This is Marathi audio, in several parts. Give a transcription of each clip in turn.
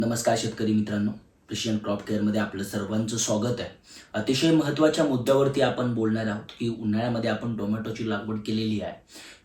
नमस्कार शेतकरी मित्रांनो, प्रिशियन क्रॉप केअरमध्ये आपलं सर्वांचं स्वागत आहे. अतिशय महत्त्वाच्या मुद्द्यावरती आपण बोलणार आहोत की उन्हाळ्यामध्ये आपण टोमॅटोची लागवड केलेली आहे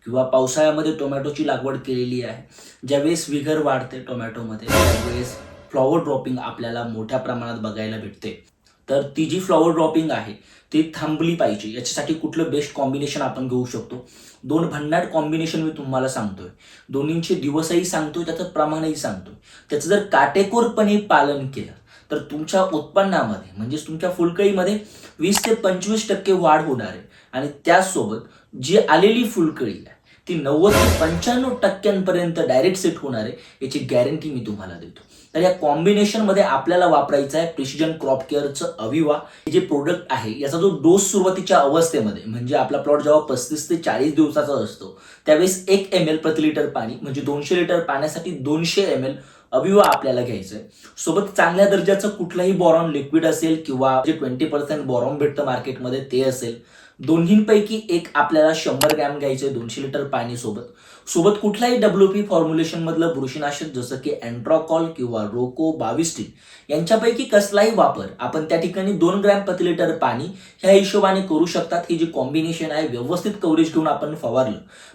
किंवा पावसाळ्यामध्ये टोमॅटोची लागवड केलेली आहे. ज्यावेळेस विगर वाढते टोमॅटोमध्ये त्यावेळेस फ्लॉवर ड्रॉपिंग आपल्याला मोठ्या प्रमाणात बघायला भेटते. तर ती जी फ्लॉवर ड्रॉपिंग आहे ती थांबली पाहिजे. याच्यासाठी कुठलं बेस्ट कॉम्बिनेशन आपण घेऊ शकतो? दोन भन्नाट कॉम्बिनेशन मी तुम्हाला सांगतोय. दोन्हींचे दिवसही सांगतोय, त्याचं प्रमाणही सांगतोय. त्याचं जर काटेकोरपणे पालन केलं तर तुमच्या उत्पन्नामध्ये म्हणजेच तुमच्या फुलकळीमध्ये 20 ते 25% वाढ होणार आहे. आणि त्याचसोबत जी आलेली फुलकळी आहे ती 90 ते 95% डायरेक्ट सेट होणार आहे, याची गॅरंटी मी तुम्हाला देतो. तर या कॉम्बिनेशनमध्ये आपल्याला वापरायचं आहे प्रिसिजन क्रॉप केअरचं अविवा. हे जे प्रोडक्ट आहे याचा जो डोस सुरुवातीच्या अवस्थेमध्ये म्हणजे आपला प्लॉट जेव्हा 35 ते 40 दिवसाचा असतो त्यावेळेस 1 ml प्रति लिटर पाणी म्हणजे 200 लिटर पाण्यासाठी 200 ml अविवा आपल्याला घ्यायचं आहे. सोबत चांगल्या दर्जाचं कुठलंही बोरॉन लिक्विड असेल किंवा जे 20% बोरॉन भेटतं मार्केटमध्ये ते असेल. दोन्हींपैकी एक आपल्याला 100 ग्रॅम घ्यायचे 200 लिटर पाणी सोबत कुठलाही WP फॉर्म्युलेशन मधलं बुरशीनाशक जसं की अँट्राकॉल किंवा रोको 22 यांच्यापैकी कसलाही वापर आपण त्या ठिकाणी 2 ग्रॅम प्रति लिटर पाणी ह्या हिशोबाने करू शकतात. ही जी कॉम्बिनेशन आहे व्यवस्थित कव्हरेज घेऊन आपण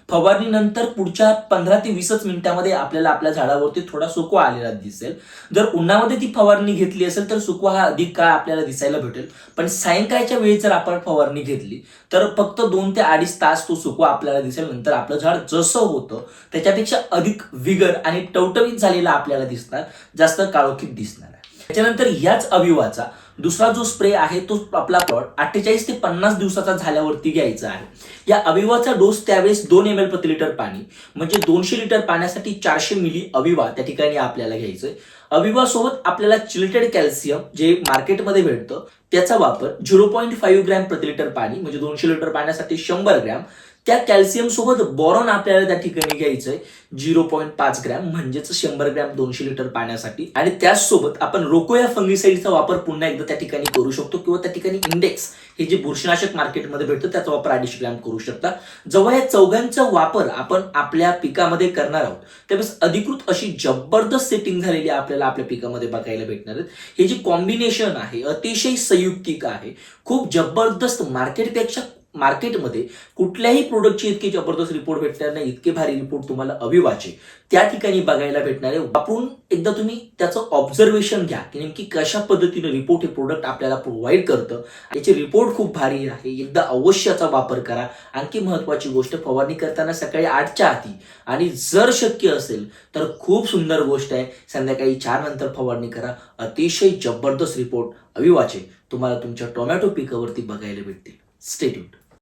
फवारणीनंतर पुढच्या 15 ते 20 मिनिटांमध्ये आपल्याला आपल्या झाडावरती थोडा सुकवा आलेला दिसेल. जर उन्हामध्ये ती फवारणी घेतली असेल तर सुकवा हा अधिक काळ आपल्याला दिसायला भेटेल. पण सायंकाळच्या वेळी जर आपण फवारणी घेतली तर फक्त 2 ते 2.5 तास तो सुकवा आपल्याला दिसेल. नंतर आपलं झाड जसं होतं त्याच्यापेक्षा अधिक विगर आणि टवटवीत झालेला आपल्याला दिसणार, जास्त काळोखीत दिसणार आहे. त्याच्यानंतर याच अविवाचा दुसरा जो स्प्रे आहे तो आपला प्लॉट 48 ते 50 दिवसाचा झाल्यावरती घ्यायचा आहे. या अविवाचा डोस त्यावेळेस 2 ml प्रति लिटर पाणी म्हणजे 200 लिटर पाण्यासाठी 400 मिली अविवा त्या ठिकाणी आपल्याला घ्यायचंय. अविवा सोबत आपल्याला चिलेटेड कॅल्शियम जे मार्केटमध्ये भेटतं त्याचा वापर 0.5 ग्रॅम प्रति लिटर पाणी म्हणजे 200 लिटर पाण्यासाठी 100 ग्रॅम. त्या कॅल्शियम सोबत बोरॉन आपल्याला त्या ठिकाणी घ्यायचंय 0.5 ग्रॅम म्हणजेच 100 ग्रॅम 200 लिटर पाण्यासाठी. आणि त्याचसोबत आपण रोको या फंगिसाइडचा वापर पुन्हा एकदा त्या ठिकाणी करू शकतो किंवा त्या ठिकाणी इंडेक्स हे जे बुरशीनाशक मार्केटमध्ये भेटतं त्याचा वापर 250 ग्रॅम करू शकता. जेव्हा या चौघांचा वापर आपण आपल्या पिकामध्ये करणार आहोत त्यावेळेस अधिकृत अशी जबरदस्त सेटिंग झालेली आपल्याला आपल्या पिकामध्ये बघायला भेटणार आहेत. हे जे कॉम्बिनेशन आहे अतिशय संयुक्तिक आहे, खूप जबरदस्त. मार्केटमध्ये कुठल्याही प्रोडक्टची इतकी जबरदस्त रिपोर्ट भेटणार नाही, इतके भारी रिपोर्ट तुम्हाला अविवाचे त्या ठिकाणी बघायला भेटणार आहे. वापरून एकदा तुम्ही त्याचं ऑब्झर्वेशन घ्या की नेमकी कशा पद्धतीने रिपोर्ट हे प्रोडक्ट आपल्याला प्रोव्हाइड करतं. याचे रिपोर्ट खूप भारी आहे, एकदा अवश्य याचा वापर करा. आणखी महत्वाची गोष्ट, फवारणी करताना सकाळी 8च्या आधी आणि जर शक्य असेल तर खूप सुंदर गोष्ट आहे संध्याकाळी 4 नंतर फवारणी करा. अतिशय जबरदस्त रिपोर्ट अविवाचे तुम्हाला तुमच्या टोमॅटो पिकावरती बघायला भेटतील. Stay tuned.